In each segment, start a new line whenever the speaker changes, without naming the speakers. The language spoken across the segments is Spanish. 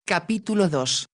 Capítulo 2.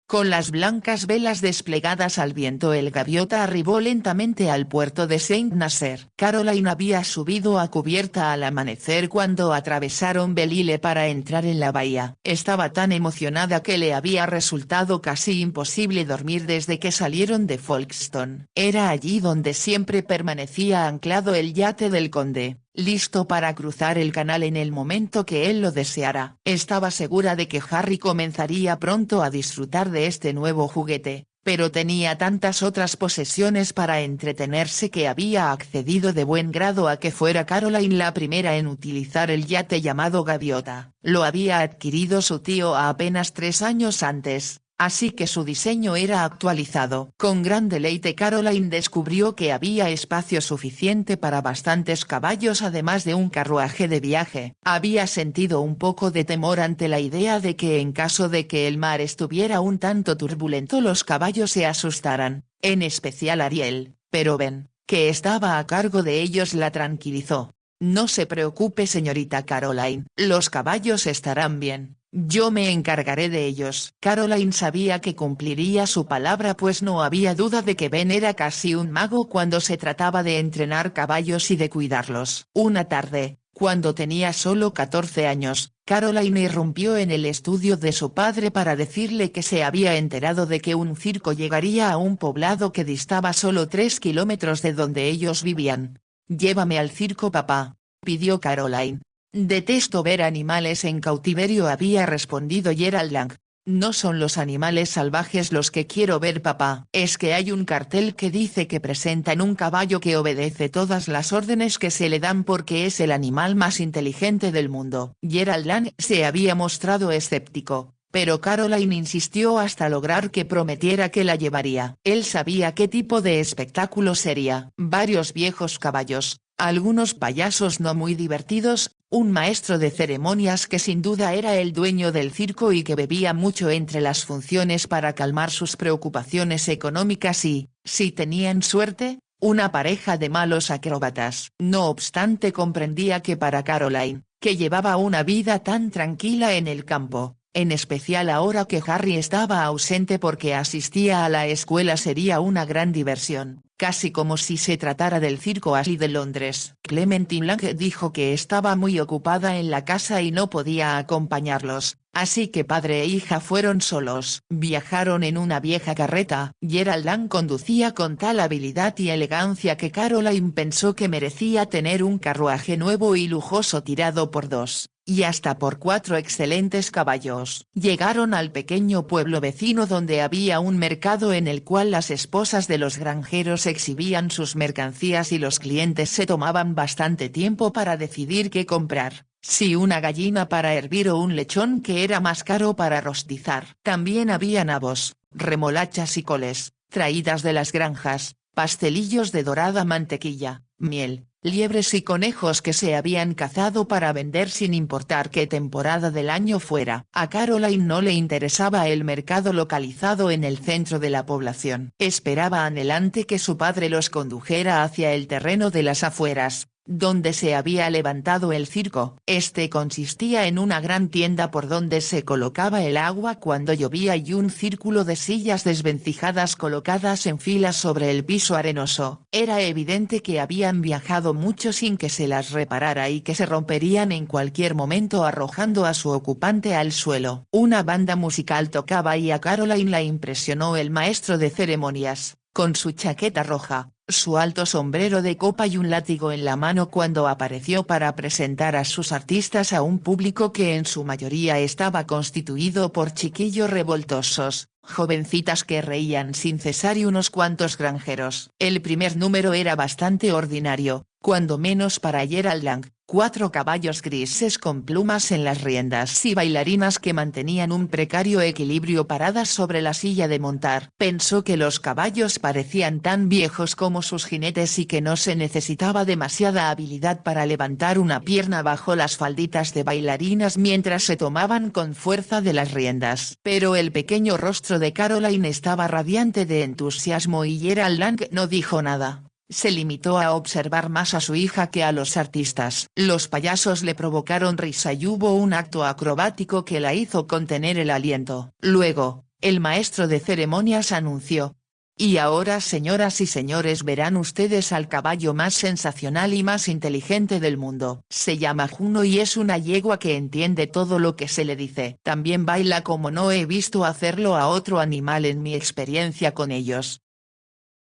Con las blancas velas desplegadas al viento, el gaviota arribó lentamente al puerto de Saint Nazaire. Caroline había subido a cubierta al amanecer cuando atravesaron Belle-Île para entrar en la bahía. Estaba tan emocionada que le había resultado casi imposible dormir desde que salieron de Folkestone. Era allí donde siempre permanecía anclado el yate del conde, listo para cruzar el canal en el momento que él lo deseara. Estaba segura de que Harry comenzaría pronto a disfrutar de este nuevo juguete, pero tenía tantas otras posesiones para entretenerse que había accedido de buen grado a que fuera Caroline la primera en utilizar el yate llamado Gaviota. Lo había adquirido su tío apenas 3 años antes, así que su diseño era actualizado. Con gran deleite Caroline descubrió que había espacio suficiente para bastantes caballos además de un carruaje de viaje. Había sentido un poco de temor ante la idea de que en caso de que el mar estuviera un tanto turbulento los caballos se asustaran, en especial Ariel, pero Ben, que estaba a cargo de ellos, la tranquilizó. «No se preocupe, señorita Caroline, los caballos estarán bien. Yo me encargaré de ellos». Caroline sabía que cumpliría su palabra, pues no había duda de que Ben era casi un mago cuando se trataba de entrenar caballos y de cuidarlos. Una tarde, cuando tenía solo 14 años, Caroline irrumpió en el estudio de su padre para decirle que se había enterado de que un circo llegaría a un poblado que distaba solo 3 kilómetros de donde ellos vivían. «Llévame al circo, papá», pidió Caroline. «Detesto ver animales en cautiverio», había respondido Gerald Lang. «No son los animales salvajes los que quiero ver, papá. Es que hay un cartel que dice que presentan un caballo que obedece todas las órdenes que se le dan porque es el animal más inteligente del mundo». Gerald Lang se había mostrado escéptico, pero Caroline insistió hasta lograr que prometiera que la llevaría. Él sabía qué tipo de espectáculo sería: varios viejos caballos, algunos payasos no muy divertidos, un maestro de ceremonias que sin duda era el dueño del circo y que bebía mucho entre las funciones para calmar sus preocupaciones económicas y, si tenían suerte, una pareja de malos acróbatas. No obstante, comprendía que para Caroline, que llevaba una vida tan tranquila en el campo, en especial ahora que Harry estaba ausente porque asistía a la escuela, sería una gran diversión, casi como si se tratara del circo Ashley de Londres. Clementine Lang dijo que estaba muy ocupada en la casa y no podía acompañarlos, así que padre e hija fueron solos. Viajaron en una vieja carreta. Gerald Lang conducía con tal habilidad y elegancia que Caroline pensó que merecía tener un carruaje nuevo y lujoso tirado por 2, y hasta por 4 excelentes caballos. Llegaron al pequeño pueblo vecino donde había un mercado en el cual las esposas de los granjeros exhibían sus mercancías y los clientes se tomaban bastante tiempo para decidir qué comprar, si una gallina para hervir o un lechón que era más caro para rostizar. También había nabos, remolachas y coles, traídas de las granjas, pastelillos de dorada mantequilla, miel, liebres y conejos que se habían cazado para vender sin importar qué temporada del año fuera. A Caroline no le interesaba el mercado localizado en el centro de la población. Esperaba anhelante que su padre los condujera hacia el terreno de las afueras, donde se había levantado el circo. Este consistía en una gran tienda por donde se colocaba el agua cuando llovía y un círculo de sillas desvencijadas colocadas en filas sobre el piso arenoso. Era evidente que habían viajado mucho sin que se las reparara y que se romperían en cualquier momento arrojando a su ocupante al suelo. Una banda musical tocaba y a Caroline la impresionó el maestro de ceremonias, con su chaqueta roja, su alto sombrero de copa y un látigo en la mano cuando apareció para presentar a sus artistas a un público que en su mayoría estaba constituido por chiquillos revoltosos, jovencitas que reían sin cesar y unos cuantos granjeros. El primer número era bastante ordinario, cuando menos para Gerald Lang: 4 caballos grises con plumas en las riendas y bailarinas que mantenían un precario equilibrio paradas sobre la silla de montar. Pensó que los caballos parecían tan viejos como sus jinetes y que no se necesitaba demasiada habilidad para levantar una pierna bajo las falditas de bailarinas mientras se tomaban con fuerza de las riendas. Pero el pequeño rostro de Caroline estaba radiante de entusiasmo y Gerald Lang no dijo nada. Se limitó a observar más a su hija que a los artistas. Los payasos le provocaron risa y hubo un acto acrobático que la hizo contener el aliento. Luego, el maestro de ceremonias anunció: "Y ahora, señoras y señores, verán ustedes al caballo más sensacional y más inteligente del mundo. Se llama Juno y es una yegua que entiende todo lo que se le dice. También baila como no he visto hacerlo a otro animal en mi experiencia con ellos".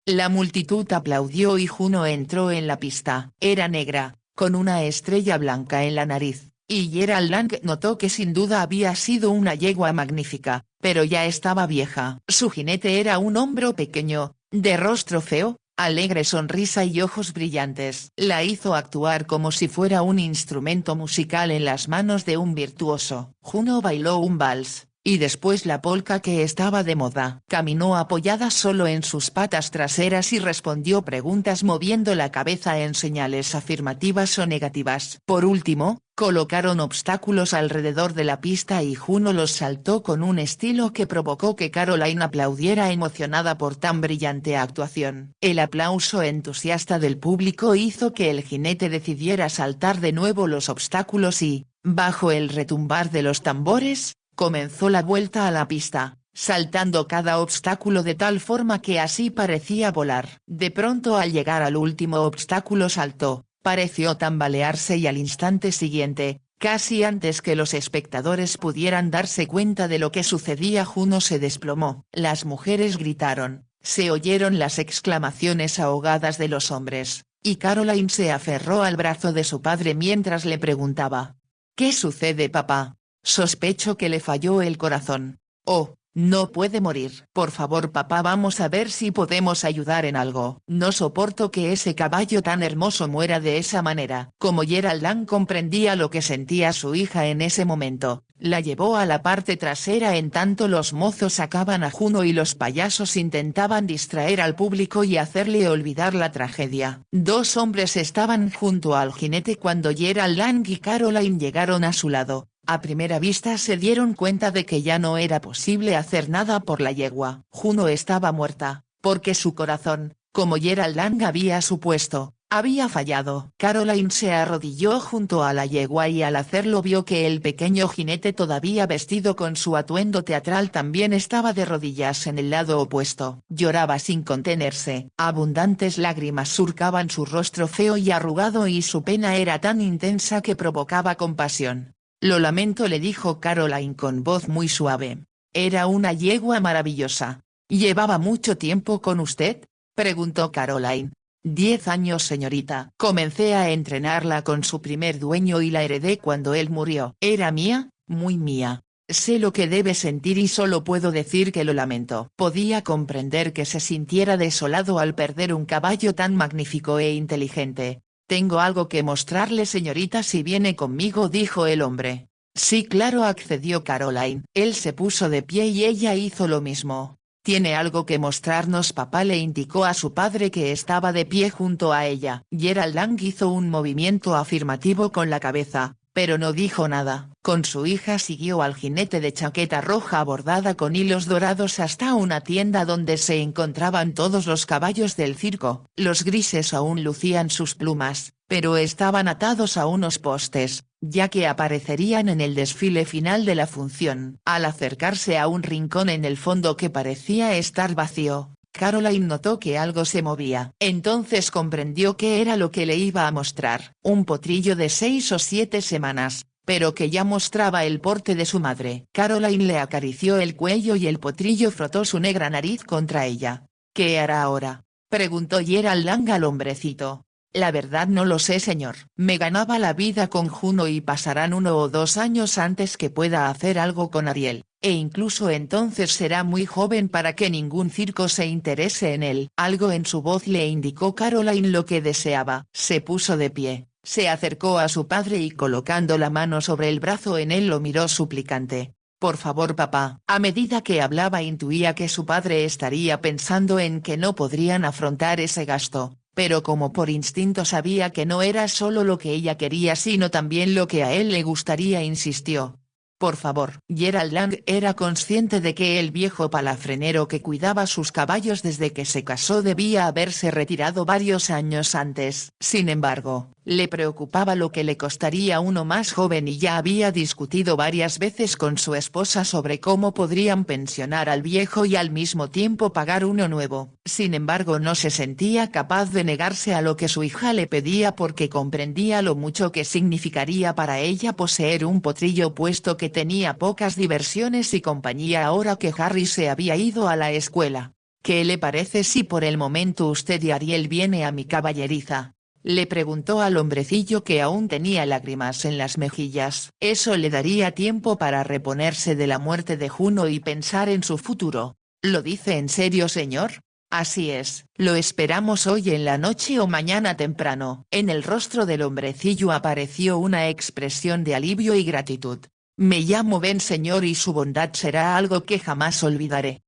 La multitud aplaudió y Juno entró en la pista. Era negra, con una estrella blanca en la nariz, y Gerald Lang notó que sin duda había sido una yegua magnífica, pero ya estaba vieja. Su jinete era un hombro pequeño, de rostro feo, alegre sonrisa y ojos brillantes. La hizo actuar como si fuera un instrumento musical en las manos de un virtuoso. Juno bailó un vals, y después la polka que estaba de moda. Caminó apoyada solo en sus patas traseras y respondió preguntas moviendo la cabeza en señales afirmativas o negativas. Por último, colocaron obstáculos alrededor de la pista y Juno los saltó con un estilo que provocó que Caroline aplaudiera emocionada por tan brillante actuación. El aplauso entusiasta del público hizo que el jinete decidiera saltar de nuevo los obstáculos y, bajo el retumbar de los tambores, comenzó la vuelta a la pista, saltando cada obstáculo de tal forma que así parecía volar. De pronto, al llegar al último obstáculo, saltó, pareció tambalearse y al instante siguiente, casi antes que los espectadores pudieran darse cuenta de lo que sucedía, Juno se desplomó. Las mujeres gritaron, se oyeron las exclamaciones ahogadas de los hombres, y Caroline se aferró al brazo de su padre mientras le preguntaba: "¿Qué sucede, papá? Sospecho que le falló el corazón. Oh, no puede morir. Por favor, papá, vamos a ver si podemos ayudar en algo. No soporto que ese caballo tan hermoso muera de esa manera". Como Gerald Lang comprendía lo que sentía su hija en ese momento, la llevó a la parte trasera en tanto los mozos sacaban a Juno y los payasos intentaban distraer al público y hacerle olvidar la tragedia. Dos hombres estaban junto al jinete cuando Gerald Lang y Caroline llegaron a su lado. A primera vista se dieron cuenta de que ya no era posible hacer nada por la yegua. Juno estaba muerta, porque su corazón, como Gerald Lang había supuesto, había fallado. Caroline se arrodilló junto a la yegua y al hacerlo vio que el pequeño jinete, todavía vestido con su atuendo teatral, también estaba de rodillas en el lado opuesto. Lloraba sin contenerse. Abundantes lágrimas surcaban su rostro feo y arrugado y su pena era tan intensa que provocaba compasión. "Lo lamento", le dijo Caroline con voz muy suave. "Era una yegua maravillosa". "¿Llevaba mucho tiempo con usted?", preguntó Caroline. 10 años, señorita. Comencé a entrenarla con su primer dueño y la heredé cuando él murió. Era mía, muy mía. Sé lo que debe sentir y solo puedo decir que lo lamento". Podía comprender que se sintiera desolado al perder un caballo tan magnífico e inteligente. "Tengo algo que mostrarle, señorita, si viene conmigo", dijo el hombre. "Sí, claro", accedió Caroline. Él se puso de pie y ella hizo lo mismo. "Tiene algo que mostrarnos, papá", le indicó a su padre, que estaba de pie junto a ella. Gerald Lang hizo un movimiento afirmativo con la cabeza, pero no dijo nada. Con su hija siguió al jinete de chaqueta roja bordada con hilos dorados hasta una tienda donde se encontraban todos los caballos del circo. Los grises aún lucían sus plumas, pero estaban atados a unos postes, ya que aparecerían en el desfile final de la función. Al acercarse a un rincón en el fondo que parecía estar vacío, Caroline notó que algo se movía. Entonces comprendió qué era lo que le iba a mostrar: un potrillo de 6 o 7 semanas, pero que ya mostraba el porte de su madre. Caroline le acarició el cuello y el potrillo frotó su negra nariz contra ella. "¿Qué hará ahora?", preguntó Gerald Lang al hombrecito. "La verdad no lo sé, señor. Me ganaba la vida con Juno y pasarán 1 o 2 años antes que pueda hacer algo con Ariel, e incluso entonces será muy joven para que ningún circo se interese en él". Algo en su voz le indicó Caroline lo que deseaba. Se puso de pie, se acercó a su padre y colocando la mano sobre el brazo en él lo miró suplicante. "Por favor, papá". A medida que hablaba intuía que su padre estaría pensando en que no podrían afrontar ese gasto, pero como por instinto sabía que no era solo lo que ella quería sino también lo que a él le gustaría, insistió: Por favor. Gerald Lang era consciente de que el viejo palafrenero que cuidaba sus caballos desde que se casó debía haberse retirado varios años antes. Sin embargo, le preocupaba lo que le costaría uno más joven y ya había discutido varias veces con su esposa sobre cómo podrían pensionar al viejo y al mismo tiempo pagar uno nuevo. Sin embargo, no se sentía capaz de negarse a lo que su hija le pedía porque comprendía lo mucho que significaría para ella poseer un potrillo puesto que tenía pocas diversiones y compañía ahora que Harry se había ido a la escuela. ¿Qué le parece si por el momento usted y Ariel viene a mi caballeriza? Le preguntó al hombrecillo que aún tenía lágrimas en las mejillas. Eso le daría tiempo para reponerse de la muerte de Juno y pensar en su futuro. ¿Lo dice en serio, señor? Así es, lo esperamos hoy en la noche o mañana temprano. En el rostro del hombrecillo apareció una expresión de alivio y gratitud. Me llamo Ben, señor, y su bondad será algo que jamás olvidaré.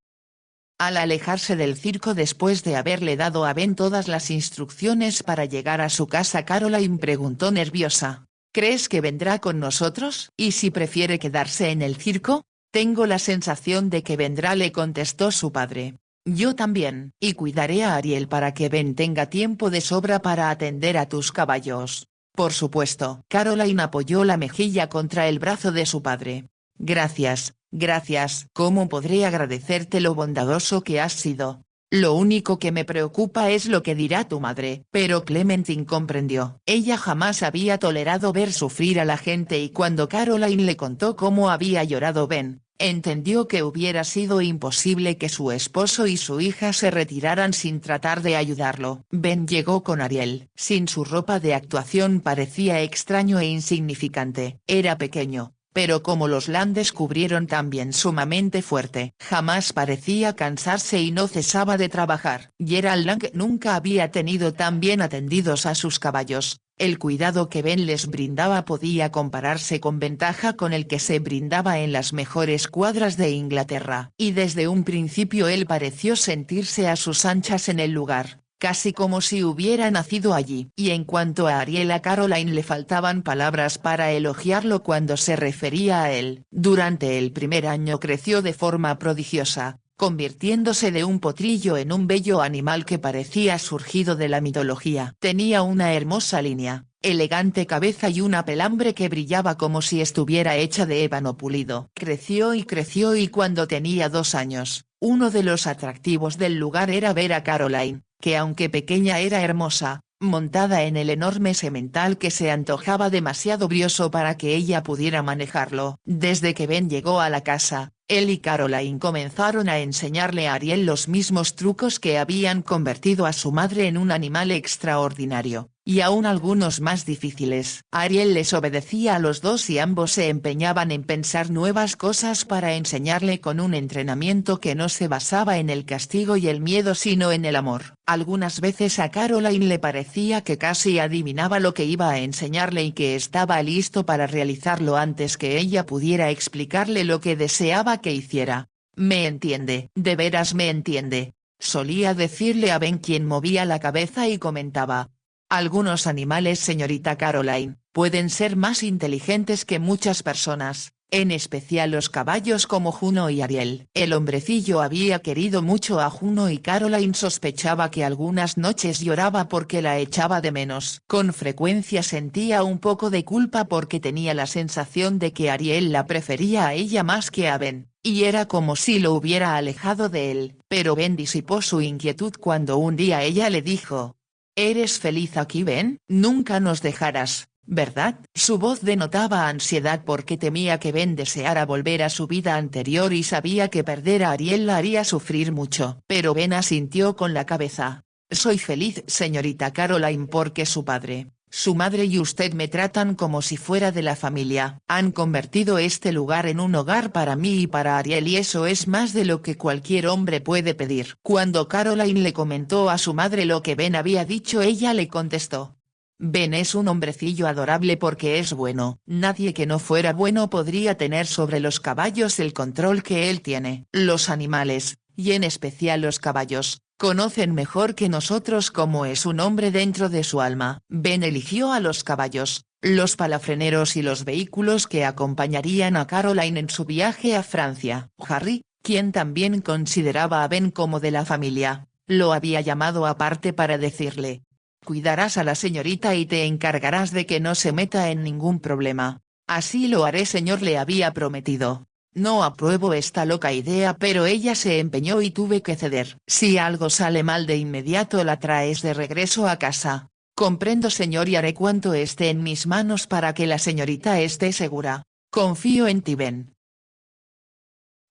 Al alejarse del circo después de haberle dado a Ben todas las instrucciones para llegar a su casa, Caroline preguntó nerviosa, ¿crees que vendrá con nosotros? ¿Y si prefiere quedarse en el circo? Tengo la sensación de que vendrá, le contestó su padre. Yo también, y cuidaré a Ariel para que Ben tenga tiempo de sobra para atender a tus caballos. Por supuesto. Caroline apoyó la mejilla contra el brazo de su padre. Gracias, gracias. ¿Cómo podré agradecerte lo bondadoso que has sido? Lo único que me preocupa es lo que dirá tu madre. Pero Clementine comprendió. Ella jamás había tolerado ver sufrir a la gente y cuando Caroline le contó cómo había llorado Ben, entendió que hubiera sido imposible que su esposo y su hija se retiraran sin tratar de ayudarlo. Ben llegó con Ariel. Sin su ropa de actuación parecía extraño e insignificante. Era pequeño, pero como los Lang descubrieron también sumamente fuerte. Jamás parecía cansarse y no cesaba de trabajar. Gerald Lang nunca había tenido tan bien atendidos a sus caballos. El cuidado que Ben les brindaba podía compararse con ventaja con el que se brindaba en las mejores cuadras de Inglaterra. Y desde un principio él pareció sentirse a sus anchas en el lugar, casi como si hubiera nacido allí. Y en cuanto a Ariel, a Caroline le faltaban palabras para elogiarlo cuando se refería a él. Durante el primer año creció de forma prodigiosa, convirtiéndose de un potrillo en un bello animal que parecía surgido de la mitología. Tenía una hermosa línea, elegante cabeza y una pelambre que brillaba como si estuviera hecha de ébano pulido. Creció y cuando tenía 2 años, uno de los atractivos del lugar era ver a Caroline, que aunque pequeña era hermosa, montada en el enorme semental que se antojaba demasiado brioso para que ella pudiera manejarlo. Desde que Ben llegó a la casa, él y Caroline comenzaron a enseñarle a Ariel los mismos trucos que habían convertido a su madre en un animal extraordinario, y aún algunos más difíciles. Ariel les obedecía a los dos y ambos se empeñaban en pensar nuevas cosas para enseñarle con un entrenamiento que no se basaba en el castigo y el miedo sino en el amor. Algunas veces a Caroline le parecía que casi adivinaba lo que iba a enseñarle y que estaba listo para realizarlo antes que ella pudiera explicarle lo que deseaba que hiciera. «Me entiende, de veras me entiende», solía decirle a Ben, quien movía la cabeza y comentaba. «Algunos animales, señorita Caroline, pueden ser más inteligentes que muchas personas, en especial los caballos como Juno y Ariel». El hombrecillo había querido mucho a Juno y Caroline sospechaba que algunas noches lloraba porque la echaba de menos. Con frecuencia sentía un poco de culpa porque tenía la sensación de que Ariel la prefería a ella más que a Ben, y era como si lo hubiera alejado de él. Pero Ben disipó su inquietud cuando un día ella le dijo: «¿Eres feliz aquí, Ben? Nunca nos dejarás, ¿verdad?». Su voz denotaba ansiedad porque temía que Ben deseara volver a su vida anterior y sabía que perder a Ariel la haría sufrir mucho. Pero Ben asintió con la cabeza. «Soy feliz, señorita Caroline, porque su padre, su madre y usted me tratan como si fuera de la familia. Han convertido este lugar en un hogar para mí y para Ariel y eso es más de lo que cualquier hombre puede pedir». Cuando Caroline le comentó a su madre lo que Ben había dicho, ella le contestó: «Ben es un hombrecillo adorable porque es bueno. Nadie que no fuera bueno podría tener sobre los caballos el control que él tiene. Los animales, y en especial los caballos, conocen mejor que nosotros cómo es un hombre dentro de su alma». Ben eligió a los caballos, los palafreneros y los vehículos que acompañarían a Caroline en su viaje a Francia. Harry, quien también consideraba a Ben como de la familia, lo había llamado aparte para decirle: «Cuidarás a la señorita y te encargarás de que no se meta en ningún problema». «Así lo haré, señor», le había prometido. «No apruebo esta loca idea», pero ella se empeñó y tuve que ceder. «Si algo sale mal de inmediato la traes de regreso a casa». «Comprendo, señor, y haré cuanto esté en mis manos para que la señorita esté segura. Confío en ti, Ben».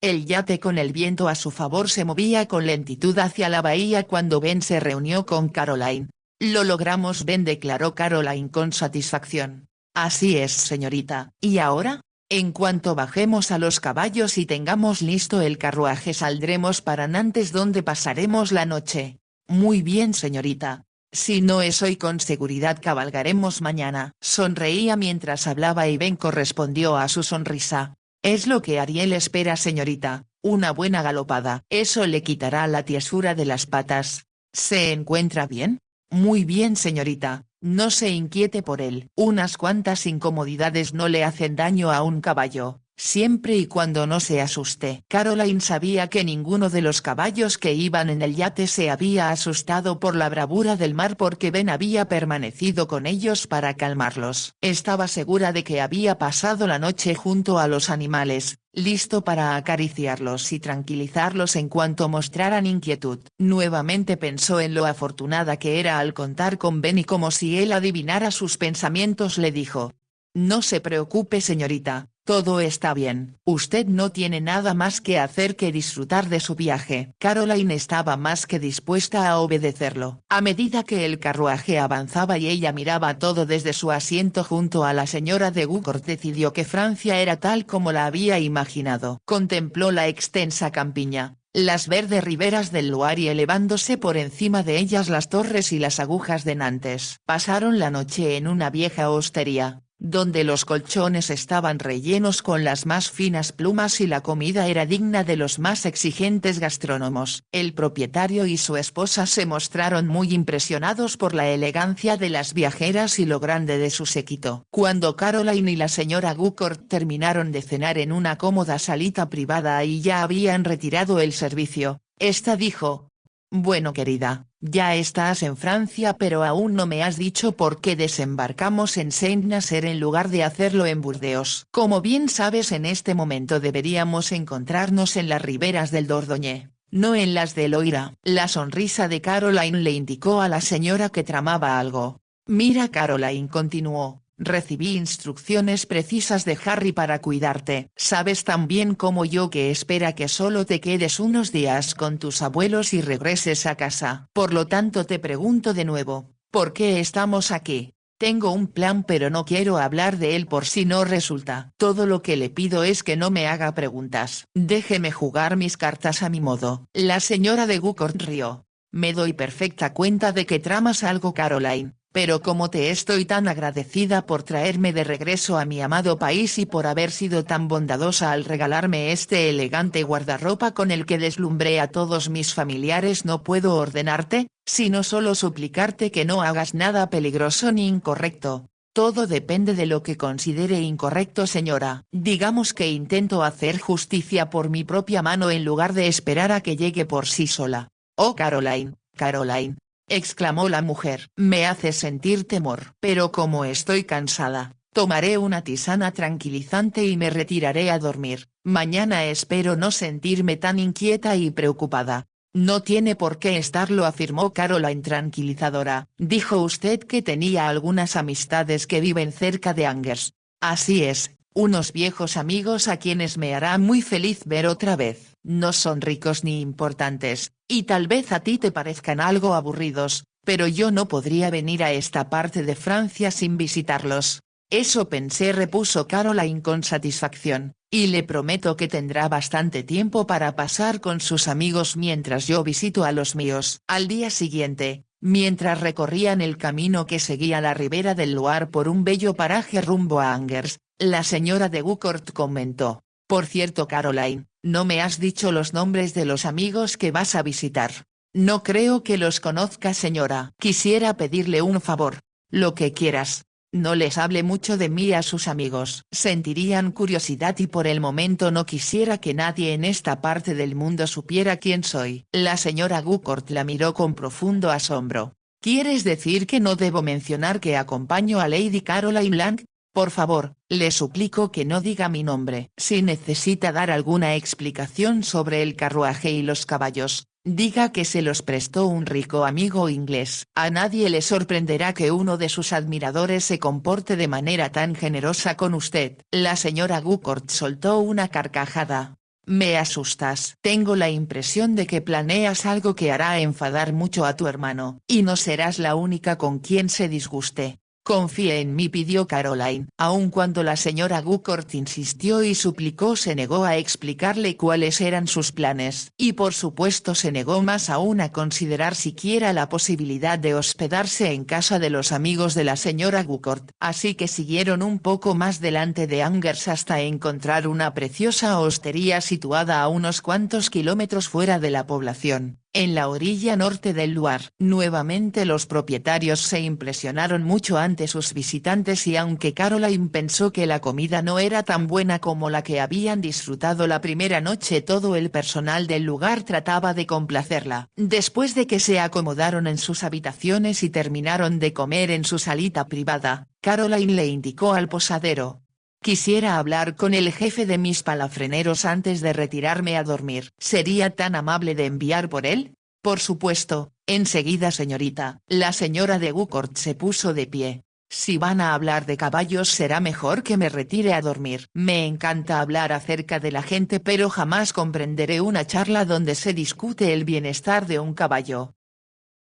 El yate con el viento a su favor se movía con lentitud hacia la bahía cuando Ben se reunió con Caroline. «Lo logramos, Ben», declaró Caroline con satisfacción. «Así es, señorita. ¿Y ahora? En cuanto bajemos a los caballos y tengamos listo el carruaje saldremos para Nantes, donde pasaremos la noche». «Muy bien, señorita. Si no es hoy, con seguridad cabalgaremos mañana». Sonreía mientras hablaba y Ben correspondió a su sonrisa. «Es lo que Ariel espera, señorita, una buena galopada. Eso le quitará la tiesura de las patas». «¿Se encuentra bien?» «Muy bien, señorita, no se inquiete por él. Unas cuantas incomodidades no le hacen daño a un caballo, siempre y cuando no se asuste». Caroline sabía que ninguno de los caballos que iban en el yate se había asustado por la bravura del mar, porque Ben había permanecido con ellos para calmarlos. Estaba segura de que había pasado la noche junto a los animales, listo para acariciarlos y tranquilizarlos en cuanto mostraran inquietud. Nuevamente pensó en lo afortunada que era al contar con Ben y, como si él adivinara sus pensamientos, le dijo: «No se preocupe, señorita, todo está bien. Usted no tiene nada más que hacer que disfrutar de su viaje». Caroline estaba más que dispuesta a obedecerlo. A medida que el carruaje avanzaba y ella miraba todo desde su asiento junto a la señora de Gaucourt, decidió que Francia era tal como la había imaginado. Contempló la extensa campiña, las verdes riberas del Loire y elevándose por encima de ellas las torres y las agujas de Nantes. Pasaron la noche en una vieja hostería, donde los colchones estaban rellenos con las más finas plumas y la comida era digna de los más exigentes gastrónomos. El propietario y su esposa se mostraron muy impresionados por la elegancia de las viajeras y lo grande de su séquito. Cuando Caroline y la señora Gaucourt terminaron de cenar en una cómoda salita privada y ya habían retirado el servicio, esta dijo: «Bueno, querida, ya estás en Francia, pero aún no me has dicho por qué desembarcamos en Saint-Nazaire en lugar de hacerlo en Burdeos». «Como bien sabes, en este momento deberíamos encontrarnos en las riberas del Dordogne, no en las del Loira». La sonrisa de Caroline le indicó a la señora que tramaba algo. «Mira, Caroline», continuó, «recibí instrucciones precisas de Harry para cuidarte. Sabes tan bien como yo que espera que solo te quedes unos días con tus abuelos y regreses a casa. Por lo tanto te pregunto de nuevo, ¿por qué estamos aquí? Tengo un plan, pero no quiero hablar de él por si no resulta. Todo lo que le pido es que no me haga preguntas. Déjeme jugar mis cartas a mi modo». La señora de Gaucourt rió. «Me doy perfecta cuenta de que tramas algo, Caroline, pero como te estoy tan agradecida por traerme de regreso a mi amado país y por haber sido tan bondadosa al regalarme este elegante guardarropa con el que deslumbré a todos mis familiares, no puedo ordenarte, sino solo suplicarte que no hagas nada peligroso ni incorrecto». «Todo depende de lo que considere incorrecto, señora. Digamos que intento hacer justicia por mi propia mano en lugar de esperar a que llegue por sí sola». «Oh, Caroline, Caroline», exclamó la mujer, «me hace sentir temor. Pero como estoy cansada, tomaré una tisana tranquilizante y me retiraré a dormir. Mañana espero no sentirme tan inquieta y preocupada». «No tiene por qué estarlo», afirmó Caroline tranquilizadora. «Dijo usted que tenía algunas amistades que viven cerca de Angers». «Así es, unos viejos amigos a quienes me hará muy feliz ver otra vez. No son ricos ni importantes, y tal vez a ti te parezcan algo aburridos, pero yo no podría venir a esta parte de Francia sin visitarlos». «Eso pensé», repuso Caroline con satisfacción, «y le prometo que tendrá bastante tiempo para pasar con sus amigos mientras yo visito a los míos». Al día siguiente, mientras recorrían el camino que seguía la ribera del Loire por un bello paraje rumbo a Angers, la señora de Gaucourt comentó: «Por cierto, Caroline, no me has dicho los nombres de los amigos que vas a visitar». «No creo que los conozca, señora». «Quisiera pedirle un favor». «Lo que quieras». No les hable mucho de mí a sus amigos. Sentirían curiosidad y por el momento no quisiera que nadie en esta parte del mundo supiera quién soy. La señora Gucourt la miró con profundo asombro. ¿Quieres decir que no debo mencionar que acompaño a Lady Caroline Lang? Por favor, le suplico que no diga mi nombre. Si necesita dar alguna explicación sobre el carruaje y los caballos, diga que se los prestó un rico amigo inglés. A nadie le sorprenderá que uno de sus admiradores se comporte de manera tan generosa con usted. La señora Gucourt soltó una carcajada. Me asustas. Tengo la impresión de que planeas algo que hará enfadar mucho a tu hermano. Y no serás la única con quien se disguste. Confíe en mí, pidió Caroline. Aun cuando la señora Gucourt insistió y suplicó, se negó a explicarle cuáles eran sus planes. Y por supuesto se negó más aún a considerar siquiera la posibilidad de hospedarse en casa de los amigos de la señora Gucourt. Así que siguieron un poco más delante de Angers hasta encontrar una preciosa hostería situada a unos cuantos kilómetros fuera de la población, en la orilla norte del Loire. Nuevamente los propietarios se impresionaron mucho ante sus visitantes y aunque Caroline pensó que la comida no era tan buena como la que habían disfrutado la primera noche, todo el personal del lugar trataba de complacerla. Después de que se acomodaron en sus habitaciones y terminaron de comer en su salita privada, Caroline le indicó al posadero: quisiera hablar con el jefe de mis palafreneros antes de retirarme a dormir. ¿Sería tan amable de enviar por él? Por supuesto, enseguida, señorita. La señora de Gucourt se puso de pie. Si van a hablar de caballos será mejor que me retire a dormir. Me encanta hablar acerca de la gente, pero jamás comprenderé una charla donde se discute el bienestar de un caballo.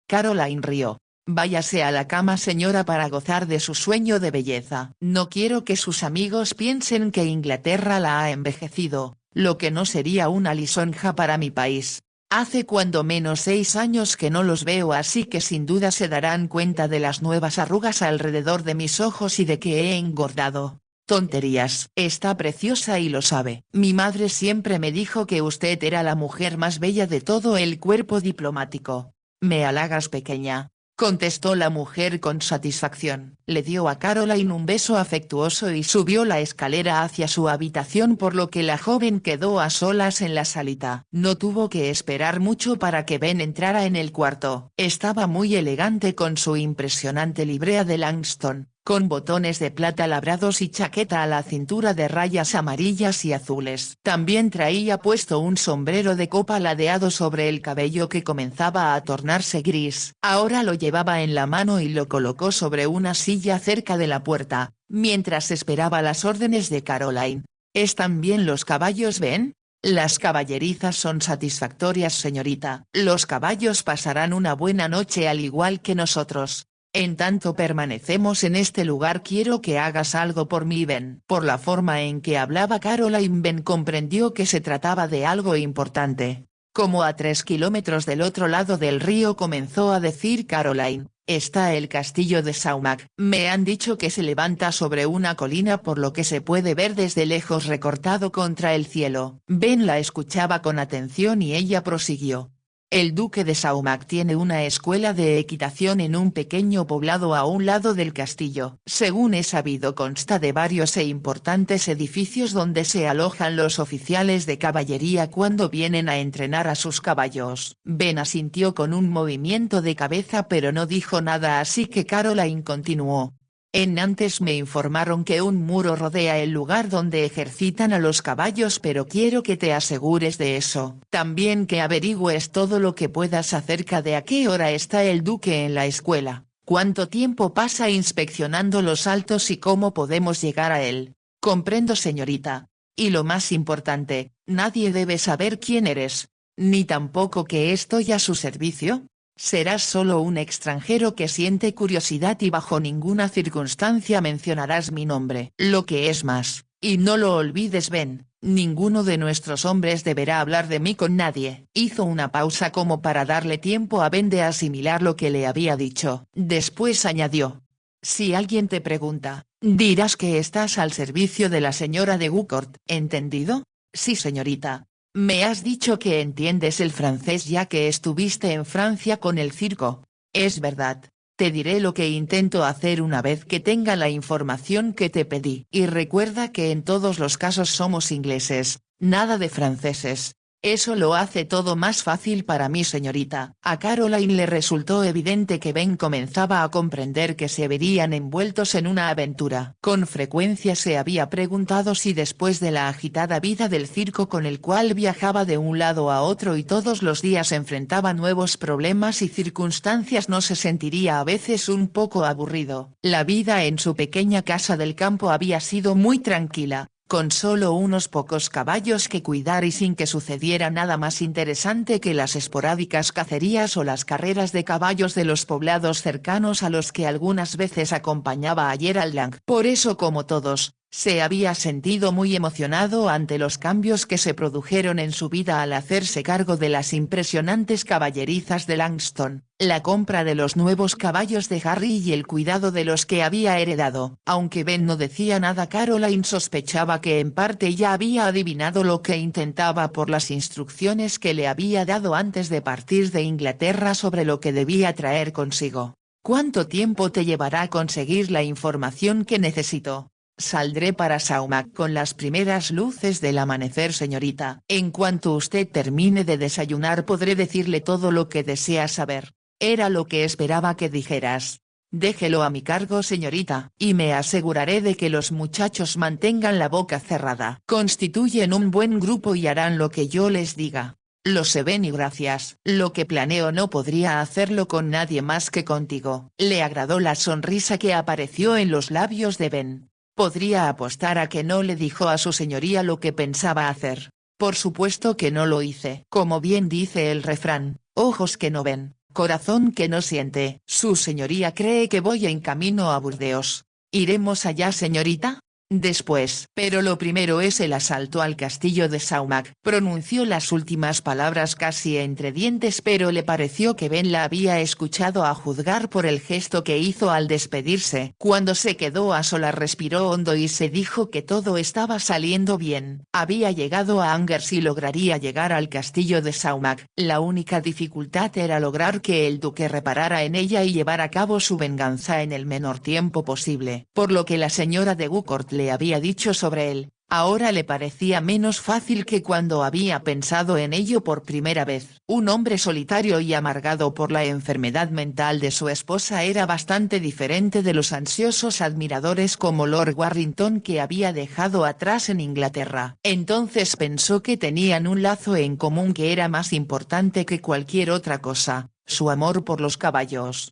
Caroline rió. Váyase a la cama, señora, para gozar de su sueño de belleza. No quiero que sus amigos piensen que Inglaterra la ha envejecido, lo que no sería una lisonja para mi país. Hace cuando menos 6 años que no los veo, así que sin duda se darán cuenta de las nuevas arrugas alrededor de mis ojos y de que he engordado. Tonterías. Está preciosa y lo sabe. Mi madre siempre me dijo que usted era la mujer más bella de todo el cuerpo diplomático. Me halagas, pequeña, contestó la mujer con satisfacción. Le dio a Caroline un beso afectuoso y subió la escalera hacia su habitación, por lo que la joven quedó a solas en la salita. No tuvo que esperar mucho para que Ben entrara en el cuarto. Estaba muy elegante con su impresionante librea de Langston, con botones de plata labrados y chaqueta a la cintura de rayas amarillas y azules. También traía puesto un sombrero de copa ladeado sobre el cabello que comenzaba a tornarse gris. Ahora lo llevaba en la mano y lo colocó sobre una silla cerca de la puerta, mientras esperaba las órdenes de Caroline. ¿Están bien los caballos, Ben? Las caballerizas son satisfactorias, señorita. Los caballos pasarán una buena noche al igual que nosotros. En tanto permanecemos en este lugar, quiero que hagas algo por mí, Ben. Por la forma en que hablaba Caroline, Ben comprendió que se trataba de algo importante. Como a 3 kilómetros del otro lado del río, comenzó a decir Caroline, está el castillo de Saumac. Me han dicho que se levanta sobre una colina, por lo que se puede ver desde lejos recortado contra el cielo. Ben la escuchaba con atención y ella prosiguió. El duque de Saumac tiene una escuela de equitación en un pequeño poblado a un lado del castillo. Según he sabido, consta de varios e importantes edificios donde se alojan los oficiales de caballería cuando vienen a entrenar a sus caballos. Ben asintió con un movimiento de cabeza pero no dijo nada, así que Caroline continuó. En Nantes me informaron que un muro rodea el lugar donde ejercitan a los caballos, pero quiero que te asegures de eso. También que averigües todo lo que puedas acerca de a qué hora está el duque en la escuela, cuánto tiempo pasa inspeccionando los altos y cómo podemos llegar a él. Comprendo, señorita. Y lo más importante, nadie debe saber quién eres, ni tampoco que estoy a su servicio. Serás solo un extranjero que siente curiosidad y bajo ninguna circunstancia mencionarás mi nombre. Lo que es más, y no lo olvides, Ben, ninguno de nuestros hombres deberá hablar de mí con nadie. Hizo una pausa como para darle tiempo a Ben de asimilar lo que le había dicho. Después añadió. Si alguien te pregunta, dirás que estás al servicio de la señora de Gucourt, ¿entendido? Sí, señorita. Me has dicho que entiendes el francés ya que estuviste en Francia con el circo. Es verdad. Te diré lo que intento hacer una vez que tenga la información que te pedí. Y recuerda que en todos los casos somos ingleses, nada de franceses. Eso lo hace todo más fácil para mí, señorita. A Caroline le resultó evidente que Ben comenzaba a comprender que se verían envueltos en una aventura. Con frecuencia se había preguntado si después de la agitada vida del circo con el cual viajaba de un lado a otro y todos los días enfrentaba nuevos problemas y circunstancias, no se sentiría a veces un poco aburrido. La vida en su pequeña casa del campo había sido muy tranquila, con solo unos pocos caballos que cuidar y sin que sucediera nada más interesante que las esporádicas cacerías o las carreras de caballos de los poblados cercanos a los que algunas veces acompañaba a Gerald Lang. Por eso, como todos, se había sentido muy emocionado ante los cambios que se produjeron en su vida al hacerse cargo de las impresionantes caballerizas de Langston, la compra de los nuevos caballos de Harry y el cuidado de los que había heredado. Aunque Ben no decía nada, Caroline sospechaba que en parte ya había adivinado lo que intentaba por las instrucciones que le había dado antes de partir de Inglaterra sobre lo que debía traer consigo. ¿Cuánto tiempo te llevará a conseguir la información que necesito? Saldré para Saumac con las primeras luces del amanecer, señorita. En cuanto usted termine de desayunar podré decirle todo lo que desea saber. Era lo que esperaba que dijeras. Déjelo a mi cargo, señorita, y me aseguraré de que los muchachos mantengan la boca cerrada. Constituyen un buen grupo y harán lo que yo les diga. Lo sé, Ben, y gracias. Lo que planeo no podría hacerlo con nadie más que contigo. Le agradó la sonrisa que apareció en los labios de Ben. Podría apostar a que no le dijo a su señoría lo que pensaba hacer. Por supuesto que no lo hice. Como bien dice el refrán, ojos que no ven, corazón que no siente. Su señoría cree que voy en camino a Burdeos. ¿Iremos allá, señorita? Después. Pero lo primero es el asalto al castillo de Saumac. Pronunció las últimas palabras casi entre dientes, pero le pareció que Ben la había escuchado, a juzgar por el gesto que hizo al despedirse. Cuando se quedó a solas respiró hondo y se dijo que todo estaba saliendo bien. Había llegado a Angers y lograría llegar al castillo de Saumac. La única dificultad era lograr que el duque reparara en ella y llevar a cabo su venganza en el menor tiempo posible. Por lo que la señora de Gaucourt le había dicho sobre él, ahora le parecía menos fácil que cuando había pensado en ello por primera vez. Un hombre solitario y amargado por la enfermedad mental de su esposa era bastante diferente de los ansiosos admiradores como Lord Warrington que había dejado atrás en Inglaterra. Entonces pensó que tenían un lazo en común que era más importante que cualquier otra cosa, su amor por los caballos.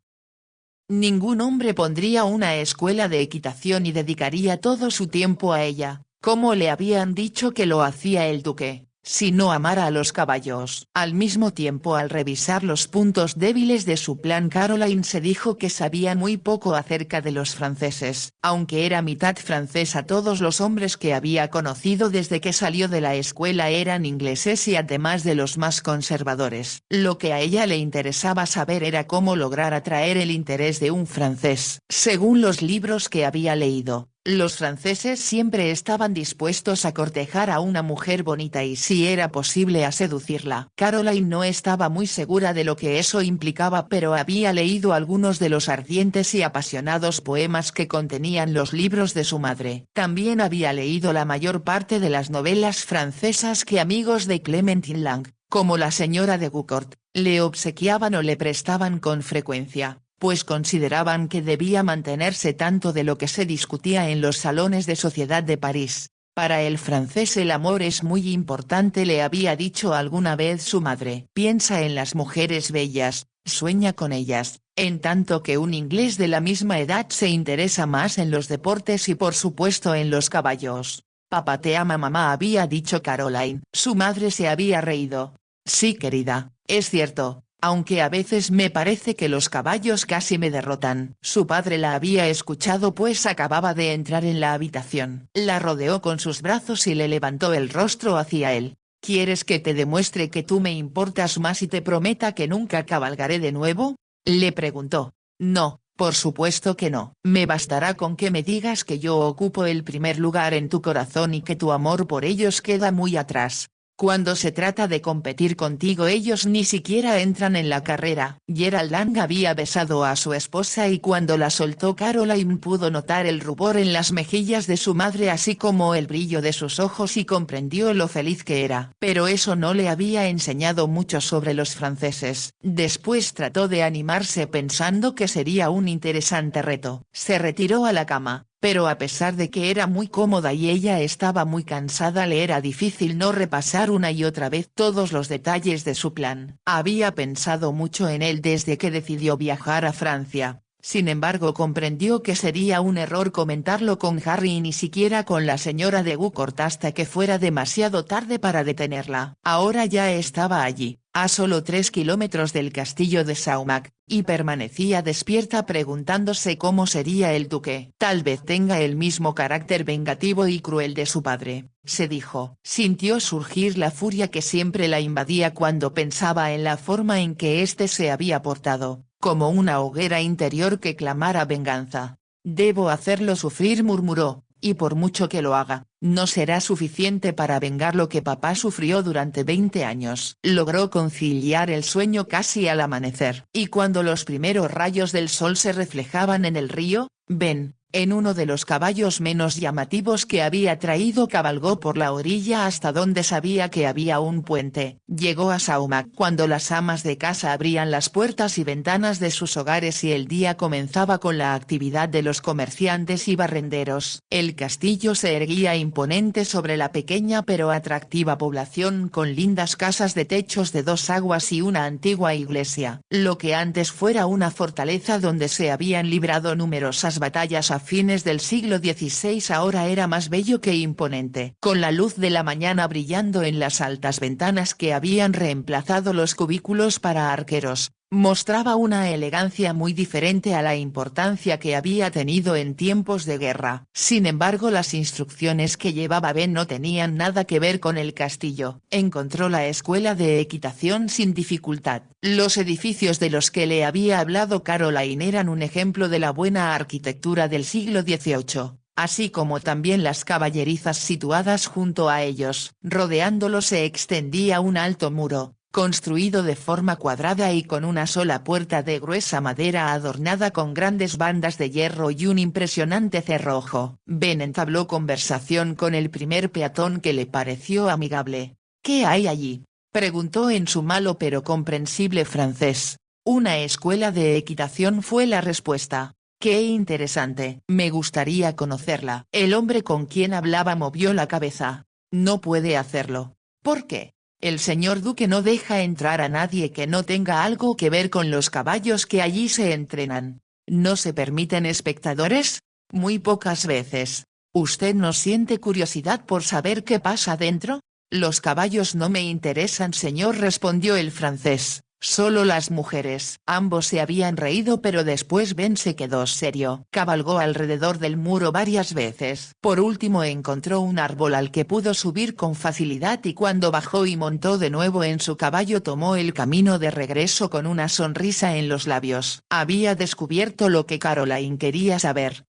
Ningún hombre pondría una escuela de equitación y dedicaría todo su tiempo a ella, como le habían dicho que lo hacía el duque, si no amara a los caballos. Al mismo tiempo, al revisar los puntos débiles de su plan, Caroline se dijo que sabía muy poco acerca de los franceses. Aunque era mitad francesa, todos los hombres que había conocido desde que salió de la escuela eran ingleses y además de los más conservadores. Lo que a ella le interesaba saber era cómo lograr atraer el interés de un francés. Según los libros que había leído, los franceses siempre estaban dispuestos a cortejar a una mujer bonita y, si era posible, a seducirla. Caroline no estaba muy segura de lo que eso implicaba, pero había leído algunos de los ardientes y apasionados poemas que contenían los libros de su madre. También había leído la mayor parte de las novelas francesas que amigos de Clementine Lang, como la señora de Gaucourt, le obsequiaban o le prestaban con frecuencia, pues consideraban que debía mantenerse tanto de lo que se discutía en los salones de sociedad de París. Para el francés el amor es muy importante, le había dicho alguna vez su madre. Piensa en las mujeres bellas, sueña con ellas, en tanto que un inglés de la misma edad se interesa más en los deportes y por supuesto en los caballos. Papá te ama, mamá, había dicho Caroline. Su madre se había reído. Sí, querida, es cierto. Aunque a veces me parece que los caballos casi me derrotan. Su padre la había escuchado pues acababa de entrar en la habitación. La rodeó con sus brazos y le levantó el rostro hacia él. ¿Quieres que te demuestre que tú me importas más y te prometa que nunca cabalgaré de nuevo? Le preguntó. No, por supuesto que no. Me bastará con que me digas que yo ocupo el primer lugar en tu corazón y que tu amor por ellos queda muy atrás. Cuando se trata de competir contigo ellos ni siquiera entran en la carrera. Gerald Lang había besado a su esposa y cuando la soltó Caroline pudo notar el rubor en las mejillas de su madre así como el brillo de sus ojos y comprendió lo feliz que era. Pero eso no le había enseñado mucho sobre los franceses. Después trató de animarse pensando que sería un interesante reto. Se retiró a la cama. Pero a pesar de que era muy cómoda y ella estaba muy cansada le era difícil no repasar una y otra vez todos los detalles de su plan. Había pensado mucho en él desde que decidió viajar a Francia, sin embargo comprendió que sería un error comentarlo con Harry y ni siquiera con la señora de Gaucourt hasta que fuera demasiado tarde para detenerla. Ahora ya estaba allí, a solo 3 kilómetros del castillo de Saumac, y permanecía despierta preguntándose cómo sería el duque. Tal vez tenga el mismo carácter vengativo y cruel de su padre, se dijo. Sintió surgir la furia que siempre la invadía cuando pensaba en la forma en que éste se había portado, como una hoguera interior que clamara venganza. Debo hacerlo sufrir, murmuró. Y por mucho que lo haga, no será suficiente para vengar lo que papá sufrió durante 20 años. Logró conciliar el sueño casi al amanecer. Y cuando los primeros rayos del sol se reflejaban en el río, Ben, en uno de los caballos menos llamativos que había traído cabalgó por la orilla hasta donde sabía que había un puente. Llegó a Saumac cuando las amas de casa abrían las puertas y ventanas de sus hogares y el día comenzaba con la actividad de los comerciantes y barrenderos. El castillo se erguía imponente sobre la pequeña pero atractiva población con lindas casas de techos de 2 aguas y una antigua iglesia. Lo que antes fuera una fortaleza donde se habían librado numerosas batallas a fines del siglo XVI ahora era más bello que imponente. Con la luz de la mañana brillando en las altas ventanas que habían reemplazado los cubículos para arqueros, mostraba una elegancia muy diferente a la importancia que había tenido en tiempos de guerra. Sin embargo las instrucciones que llevaba Ben no tenían nada que ver con el castillo. Encontró la escuela de equitación sin dificultad. Los edificios de los que le había hablado Caroline eran un ejemplo de la buena arquitectura del siglo XVIII. Así como también las caballerizas situadas junto a ellos. Rodeándolo se extendía un alto muro, construido de forma cuadrada y con una sola puerta de gruesa madera adornada con grandes bandas de hierro y un impresionante cerrojo. Ben entabló conversación con el primer peatón que le pareció amigable. ¿Qué hay allí?, preguntó en su malo pero comprensible francés. Una escuela de equitación fue la respuesta. Qué interesante. Me gustaría conocerla. El hombre con quien hablaba movió la cabeza. No puede hacerlo. ¿Por qué? El señor duque no deja entrar a nadie que no tenga algo que ver con los caballos que allí se entrenan. ¿No se permiten espectadores? Muy pocas veces. ¿Usted no siente curiosidad por saber qué pasa dentro? Los caballos no me interesan, señor, respondió el francés. Solo las mujeres. Ambos se habían reído pero después Ben se quedó serio. Cabalgó alrededor del muro varias veces. Por último encontró un árbol al que pudo subir con facilidad y cuando bajó y montó de nuevo en su caballo tomó el camino de regreso con una sonrisa en los labios. Había descubierto lo que Caroline quería saber.